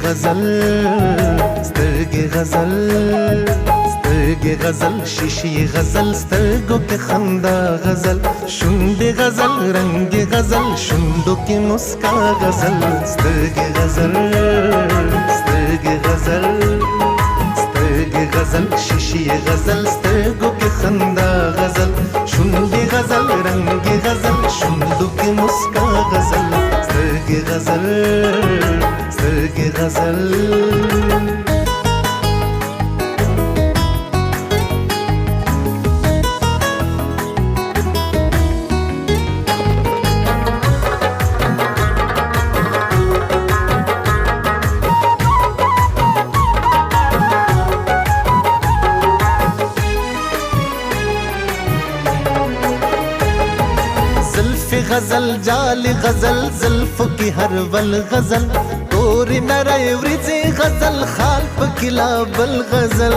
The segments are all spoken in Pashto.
غزل سترګې غزل سترګې غزل شیشې غزل سترګو کې خندا غزل شونډې غزل رنگ غزل شونډو کې مسکا غزل سترګې غزل سترګې غزل سترګې غزل شیشې غزل سترګو کې خندا غزل شونډې غزل رنگ غزل شونډو کې مسکا غزل سترګې غزل سترګې غزل غزل جال غزل زلف کی ہر ول غزل توری نرے ورځي غزل خال پکلا بل غزل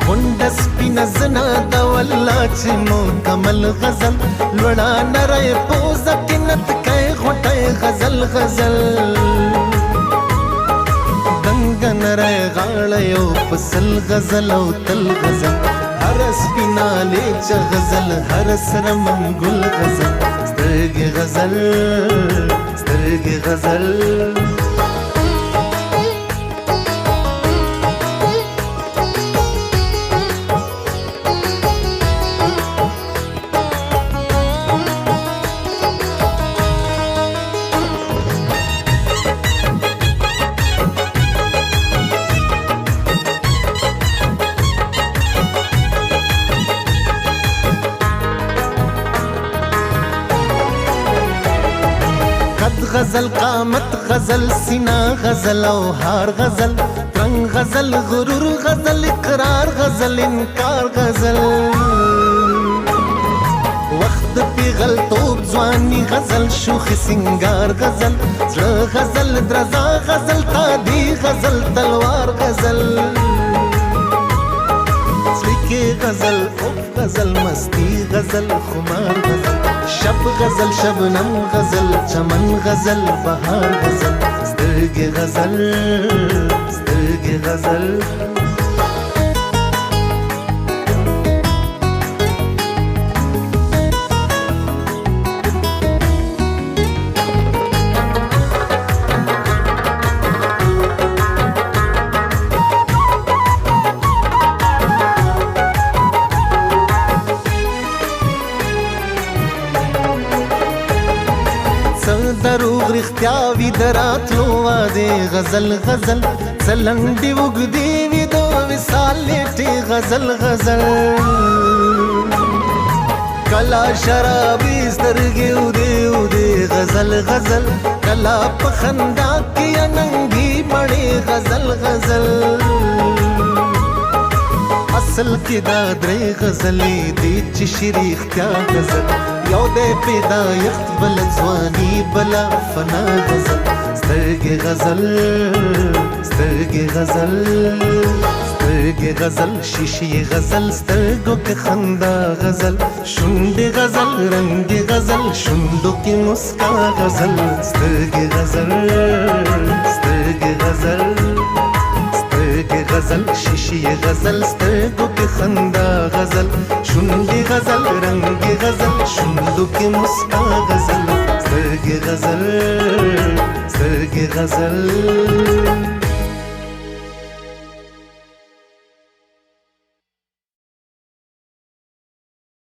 منډس پینزنا د والله چې مکمل غزل لوړا نرے پوز کینت کای غټه غزل غزل دنګ نرے غاړه یو پسل غزل او تل غزل هر سپینا لیچ غزل هر سر منگل غزل سترګې غزل سترګې غزل غزل قامت غزل سینا غزل او هار غزل رنگ غزل غرور غزل اقرار غزل انکار غزل وقت پیغل توب ځواني غزل شوخ سنگار غزل زړه غزل درزا غزل تادي غزل تلوار غزل سلیکي غزل اوف غزل مستی غزل خمار غزل شب غزل شبنم غزل چمن غزل بهار غزل سترګې غزل سترګې غزل دروغ رښتیا وي دراتلو واده غزل غزل څلنډې وګدې وي د وصال لیټې غزل غزل کلا شرابي سترګې ودې ودې غزل غزل کلا په خندا کې اننګي مړې غزل غزل اصل کې دا درې غزلې دي چې شریختیا غزل یو دې پیدایښت بل ځواني بلا فنا غزل سترګې غزل سترګې غزل سترګې غزل شیشې غزل سترګو کې خندا غزل شونډې غزل رنگ غزل شونډو کې مسکا غزل سترګې غزل سترګې غزل غزل شیشې غزل سترګو کې خندا غزل شونډې غزل رنگ غزل شونډو کې مسکا غزل سترګې غزل سترګې غزل